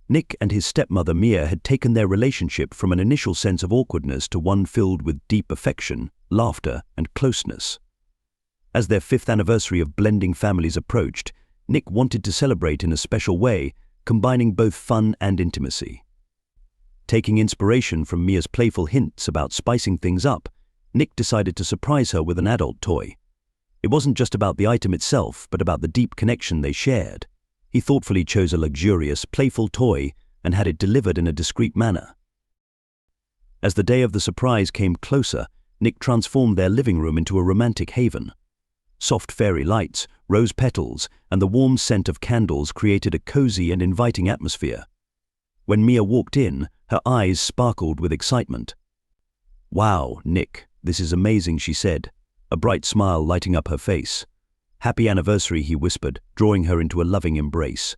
Nick and his stepmother Mia had taken their relationship from an initial sense of awkwardness to one filled with deep affection, laughter, and closeness. As their 5th anniversary of blending families approached, Nick wanted to celebrate in a special way, combining both fun and intimacy. Taking inspiration from Mia's playful hints about spicing things up, Nick decided to surprise her with an adult toy. It wasn't just about the item itself, but about the deep connection they shared. He thoughtfully chose a luxurious, playful toy and had it delivered in a discreet manner. As the day of the surprise came closer, Nick transformed their living room into a romantic haven. Soft fairy lights, rose petals, and the warm scent of candles created a cozy and inviting atmosphere. When Mia walked in, her eyes sparkled with excitement. "Wow, Nick, this is amazing," she said, a bright smile lighting up her face. "Happy anniversary," he whispered, drawing her into a loving embrace.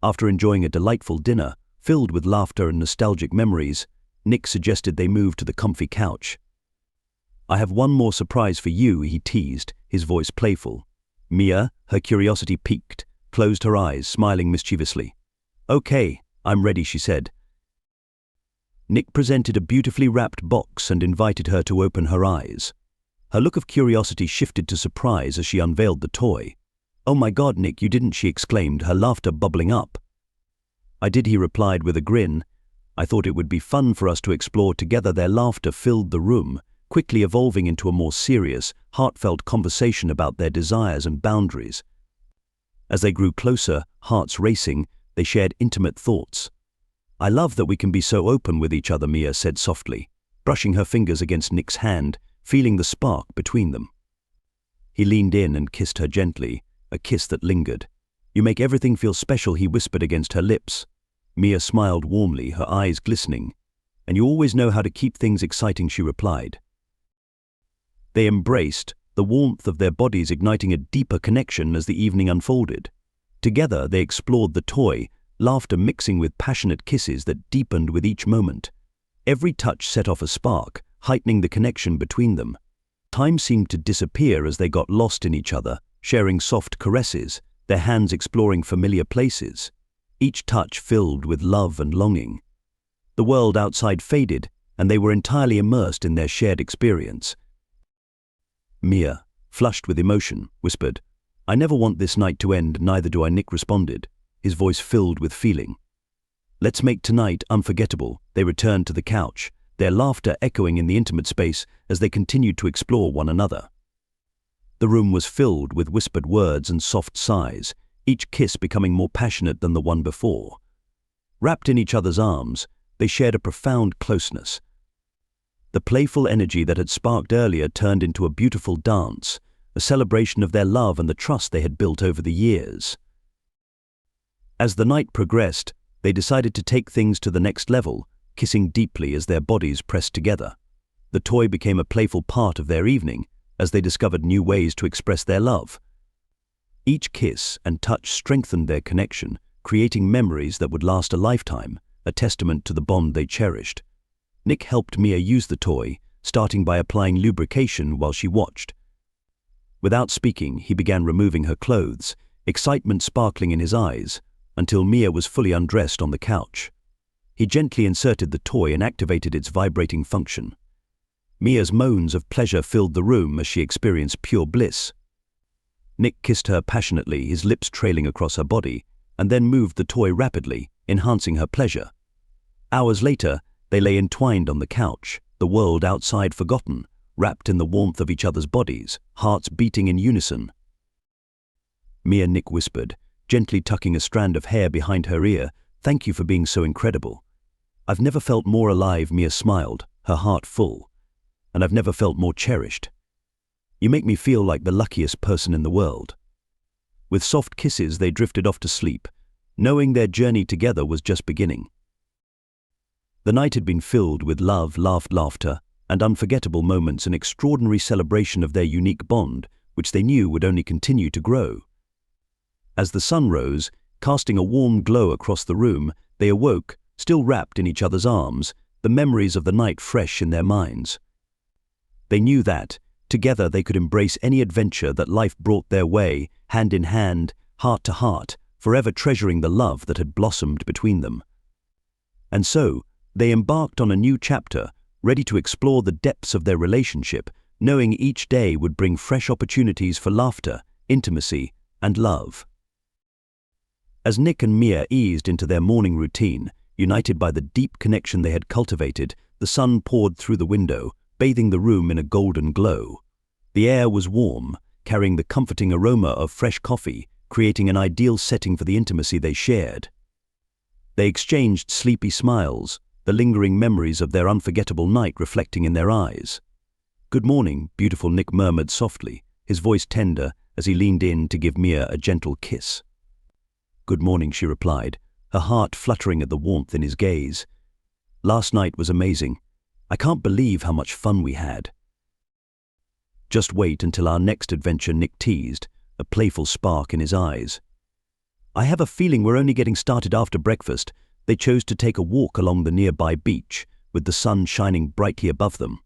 After enjoying a delightful dinner, filled with laughter and nostalgic memories, Nick suggested they move to the comfy couch. "I have one more surprise for you," he teased, his voice playful. Mia, her curiosity piqued, closed her eyes, smiling mischievously. "Okay, I'm ready," she said. Nick presented a beautifully wrapped box and invited her to open her eyes. Her look of curiosity shifted to surprise as she unveiled the toy. "Oh my God, Nick, you didn't," she exclaimed, her laughter bubbling up. "I did," he replied with a grin. "I thought it would be fun for us to explore together." Their laughter filled the room, quickly evolving into a more serious, heartfelt conversation about their desires and boundaries. As they grew closer, hearts racing, they shared intimate thoughts. "I love that we can be so open with each other," Mia said softly, brushing her fingers against Nick's hand, feeling the spark between them. He leaned in and kissed her gently, a kiss that lingered. "You make everything feel special," he whispered against her lips. Mia smiled warmly, her eyes glistening. "And you always know how to keep things exciting," she replied. They embraced, the warmth of their bodies igniting a deeper connection as the evening unfolded. Together they explored the toy, laughter mixing with passionate kisses that deepened with each moment. Every touch set off a spark, heightening the connection between them. Time seemed to disappear as they got lost in each other, sharing soft caresses, their hands exploring familiar places, each touch filled with love and longing. The world outside faded, and they were entirely immersed in their shared experience. Mia, flushed with emotion, whispered, "I never want this night to end, neither do I," Nick responded, his voice filled with feeling. "Let's make tonight unforgettable." They returned to the couch, their laughter echoing in the intimate space as they continued to explore one another. The room was filled with whispered words and soft sighs, each kiss becoming more passionate than the one before. Wrapped in each other's arms, they shared a profound closeness. The playful energy that had sparked earlier turned into a beautiful dance, a celebration of their love and the trust they had built over the years. As the night progressed, they decided to take things to the next level, kissing deeply as their bodies pressed together. The toy became a playful part of their evening, as they discovered new ways to express their love. Each kiss and touch strengthened their connection, creating memories that would last a lifetime, a testament to the bond they cherished. Nick helped Mia use the toy, starting by applying lubrication while she watched. Without speaking, he began removing her clothes, excitement sparkling in his eyes, until Mia was fully undressed on the couch. He gently inserted the toy and activated its vibrating function. Mia's moans of pleasure filled the room as she experienced pure bliss. Nick kissed her passionately, his lips trailing across her body, and then moved the toy rapidly, enhancing her pleasure. Hours later, they lay entwined on the couch, the world outside forgotten, wrapped in the warmth of each other's bodies, hearts beating in unison. "Mia," Nick whispered, gently tucking a strand of hair behind her ear, "thank you for being so incredible." "I've never felt more alive," Mia smiled, her heart full. "And I've never felt more cherished. You make me feel like the luckiest person in the world." With soft kisses, they drifted off to sleep, knowing their journey together was just beginning. The night had been filled with love, laughter, and unforgettable moments, an extraordinary celebration of their unique bond, which they knew would only continue to grow. As the sun rose, casting a warm glow across the room, they awoke, still wrapped in each other's arms, the memories of the night fresh in their minds. They knew that, together they could embrace any adventure that life brought their way, hand in hand, heart to heart, forever treasuring the love that had blossomed between them. And so, they embarked on a new chapter, ready to explore the depths of their relationship, knowing each day would bring fresh opportunities for laughter, intimacy, and love. As Nick and Mia eased into their morning routine, united by the deep connection they had cultivated, the sun poured through the window, bathing the room in a golden glow. The air was warm, carrying the comforting aroma of fresh coffee, creating an ideal setting for the intimacy they shared. They exchanged sleepy smiles, the lingering memories of their unforgettable night reflecting in their eyes. "Good morning," beautiful Nick murmured softly, his voice tender as he leaned in to give Mia a gentle kiss. "Good morning," she replied, her heart fluttering at the warmth in his gaze. "Last night was amazing. I can't believe how much fun we had." "Just wait until our next adventure," Nick teased, a playful spark in his eyes. "I have a feeling we're only getting started." After breakfast, they chose to take a walk along the nearby beach, with the sun shining brightly above them.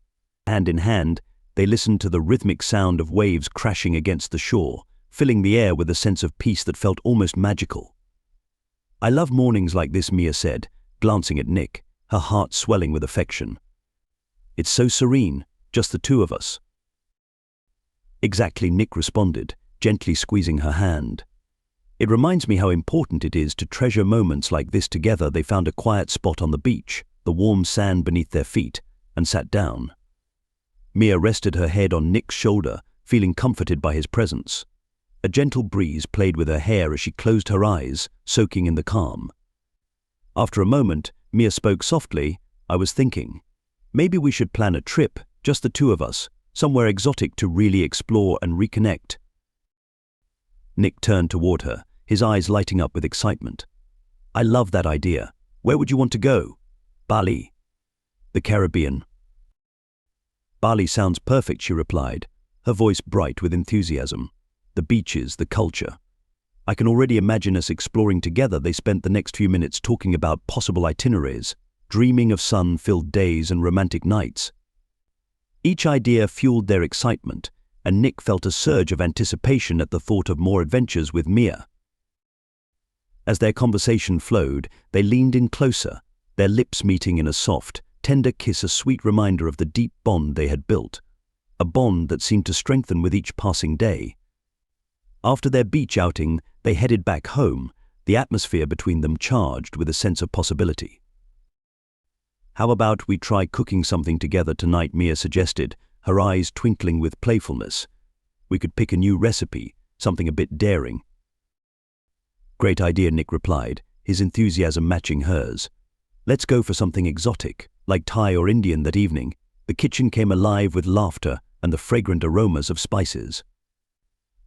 Hand in hand, they listened to the rhythmic sound of waves crashing against the shore, filling the air with a sense of peace that felt almost magical. "I love mornings like this," Mia said, glancing at Nick, her heart swelling with affection. "It's so serene, just the two of us." "Exactly," Nick responded, gently squeezing her hand. "It reminds me how important it is to treasure moments like this together." They found a quiet spot on the beach, the warm sand beneath their feet, and sat down. Mia rested her head on Nick's shoulder, feeling comforted by his presence. A gentle breeze played with her hair as she closed her eyes, soaking in the calm. After a moment, Mia spoke softly. "I was thinking, maybe we should plan a trip, just the two of us, somewhere exotic to really explore and reconnect." Nick turned toward her, his eyes lighting up with excitement. "I love that idea. Where would you want to go?" "Bali." "The Caribbean." "Bali sounds perfect," she replied, her voice bright with enthusiasm. "The beaches, the culture. I can already imagine us exploring together." They spent the next few minutes talking about possible itineraries, dreaming of sun-filled days and romantic nights. Each idea fueled their excitement, and Nick felt a surge of anticipation at the thought of more adventures with Mia. As their conversation flowed, they leaned in closer, their lips meeting in a soft, tender kiss, a sweet reminder of the deep bond they had built, a bond that seemed to strengthen with each passing day. After their beach outing, they headed back home, the atmosphere between them charged with a sense of possibility. "How about we try cooking something together tonight?" Mia suggested, her eyes twinkling with playfulness. "We could pick a new recipe, something a bit daring." "Great idea," Nick replied, his enthusiasm matching hers. "Let's go for something exotic, like Thai or Indian." That evening, the kitchen came alive with laughter and the fragrant aromas of spices.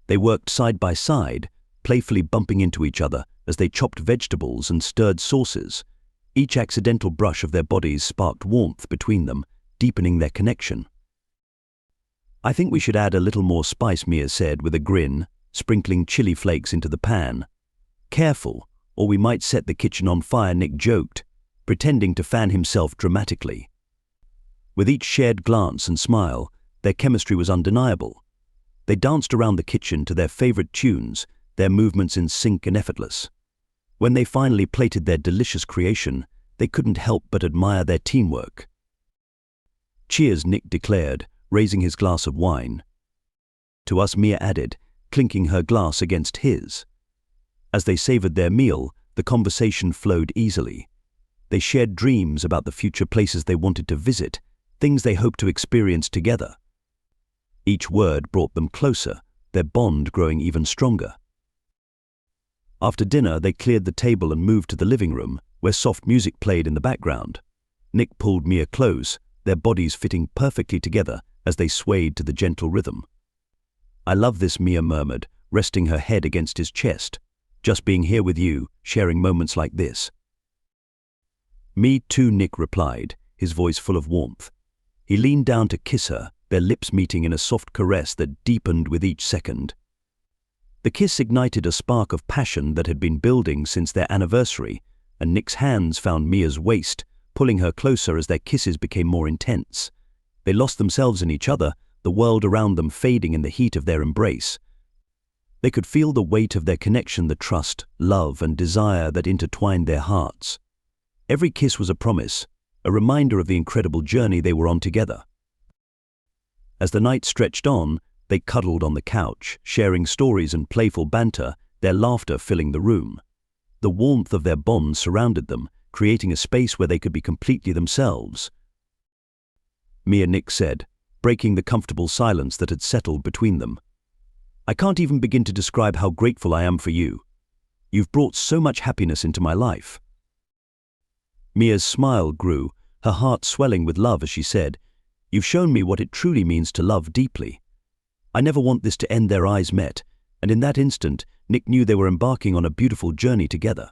They worked side by side, playfully bumping into each other as they chopped vegetables and stirred sauces. Each accidental brush of their bodies sparked warmth between them, deepening their connection. "I think we should add a little more spice," Mia said with a grin, sprinkling chili flakes into the pan. "Careful, or we might set the kitchen on fire," Nick joked, pretending to fan himself dramatically. With each shared glance and smile, their chemistry was undeniable. They danced around the kitchen to their favorite tunes, their movements in sync and effortless. When they finally plated their delicious creation, they couldn't help but admire their teamwork. "Cheers," Nick declared, raising his glass of wine. "To us," Mia added, clinking her glass against his. As they savored their meal, the conversation flowed easily. They shared dreams about the future places they wanted to visit, things they hoped to experience together. Each word brought them closer, their bond growing even stronger. After dinner, they cleared the table and moved to the living room, where soft music played in the background. Nick pulled Mia close, their bodies fitting perfectly together as they swayed to the gentle rhythm. "I love this," Mia murmured, resting her head against his chest. "Just being here with you, sharing moments like this." "Me too," Nick replied, his voice full of warmth. He leaned down to kiss her, their lips meeting in a soft caress that deepened with each second. The kiss ignited a spark of passion that had been building since their anniversary, and Nick's hands found Mia's waist, pulling her closer as their kisses became more intense. They lost themselves in each other, the world around them fading in the heat of their embrace. They could feel the weight of their connection, the trust, love, and desire that intertwined their hearts. Every kiss was a promise, a reminder of the incredible journey they were on together. As the night stretched on, they cuddled on the couch, sharing stories and playful banter, their laughter filling the room. The warmth of their bond surrounded them, creating a space where they could be completely themselves. Mia, Nick said, breaking the comfortable silence that had settled between them. "I can't even begin to describe how grateful I am for you. You've brought so much happiness into my life." Mia's smile grew, her heart swelling with love as she said, "You've shown me what it truly means to love deeply. I never want this to end." Their eyes met, and in that instant, Nick knew they were embarking on a beautiful journey together.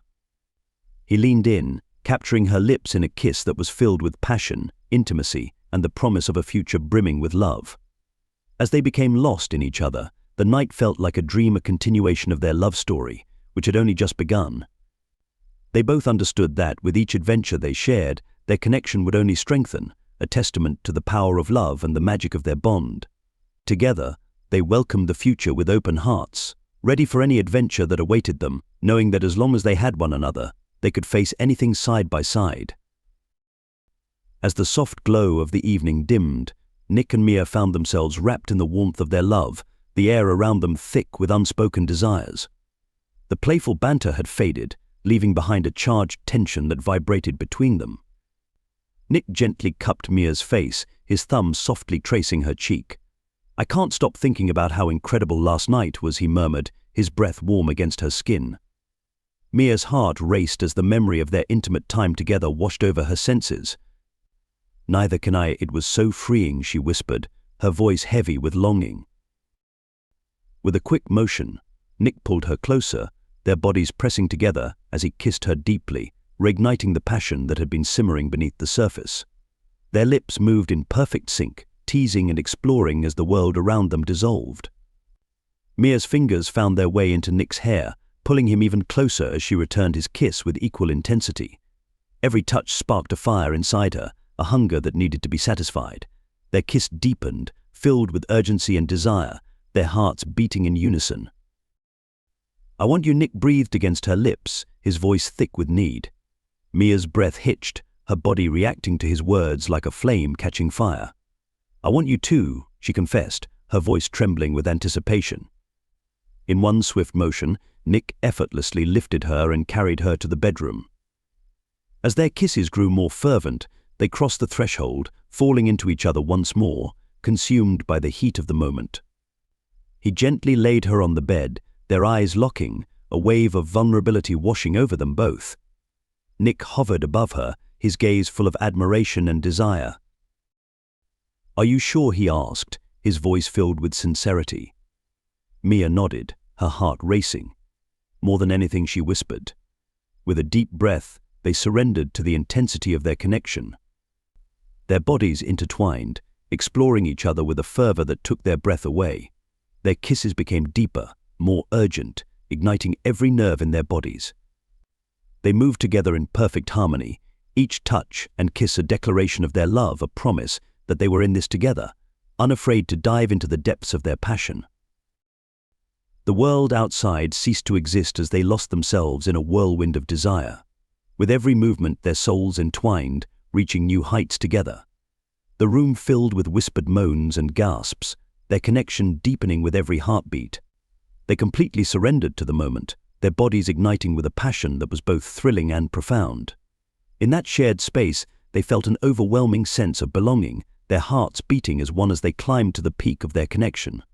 He leaned in, capturing her lips in a kiss that was filled with passion, intimacy, and the promise of a future brimming with love. As they became lost in each other, the night felt like a dream, a continuation of their love story, which had only just begun. They both understood that, with each adventure they shared, their connection would only strengthen, a testament to the power of love and the magic of their bond. Together, they welcomed the future with open hearts, ready for any adventure that awaited them, knowing that as long as they had one another, they could face anything side by side. As the soft glow of the evening dimmed, Nick and Mia found themselves wrapped in the warmth of their love, the air around them thick with unspoken desires. The playful banter had faded, leaving behind a charged tension that vibrated between them. Nick gently cupped Mia's face, his thumb softly tracing her cheek. "I can't stop thinking about how incredible last night was," he murmured, his breath warm against her skin. Mia's heart raced as the memory of their intimate time together washed over her senses. "Neither can I, it was so freeing," she whispered, her voice heavy with longing. With a quick motion, Nick pulled her closer, their bodies pressing together as he kissed her deeply, reigniting the passion that had been simmering beneath the surface. Their lips moved in perfect sync, teasing and exploring as the world around them dissolved. Mia's fingers found their way into Nick's hair, pulling him even closer as she returned his kiss with equal intensity. Every touch sparked a fire inside her, a hunger that needed to be satisfied. Their kiss deepened, filled with urgency and desire, their hearts beating in unison. "I want you," Nick breathed against her lips, his voice thick with need. Mia's breath hitched, her body reacting to his words like a flame catching fire. "I want you too," she confessed, her voice trembling with anticipation. In one swift motion, Nick effortlessly lifted her and carried her to the bedroom. As their kisses grew more fervent, they crossed the threshold, falling into each other once more, consumed by the heat of the moment. He gently laid her on the bed, their eyes locking, a wave of vulnerability washing over them both. Nick hovered above her, his gaze full of admiration and desire. "Are you sure?" he asked, his voice filled with sincerity. Mia nodded, her heart racing. More than anything, she whispered. With a deep breath, they surrendered to the intensity of their connection. Their bodies intertwined, exploring each other with a fervor that took their breath away. Their kisses became deeper, more urgent, igniting every nerve in their bodies. They moved together in perfect harmony, each touch and kiss a declaration of their love, a promise that they were in this together, unafraid to dive into the depths of their passion. The world outside ceased to exist as they lost themselves in a whirlwind of desire. With every movement, their souls entwined, reaching new heights together. The room filled with whispered moans and gasps, their connection deepening with every heartbeat. They completely surrendered to the moment, their bodies igniting with a passion that was both thrilling and profound. In that shared space, they felt an overwhelming sense of belonging, their hearts beating as one as they climbed to the peak of their connection.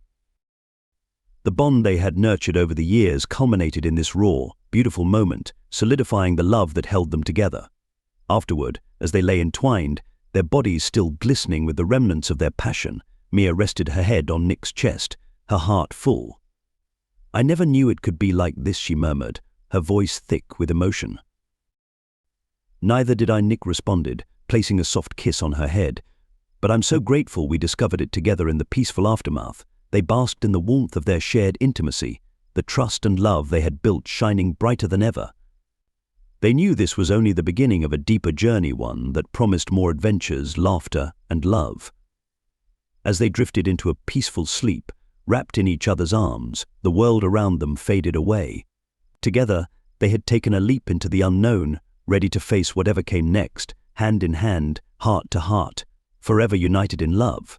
The bond they had nurtured over the years culminated in this raw, beautiful moment, solidifying the love that held them together. Afterward, as they lay entwined, their bodies still glistening with the remnants of their passion, Mia rested her head on Nick's chest, her heart full. "I never knew it could be like this," she murmured, her voice thick with emotion. "Neither did I," Nick responded, placing a soft kiss on her head. "But I'm so grateful we discovered it together in the peaceful aftermath." They basked in the warmth of their shared intimacy, the trust and love they had built shining brighter than ever. They knew this was only the beginning of a deeper journey, one that promised more adventures, laughter, and love. As they drifted into a peaceful sleep, wrapped in each other's arms, the world around them faded away. Together, they had taken a leap into the unknown, ready to face whatever came next, hand in hand, heart to heart, forever united in love.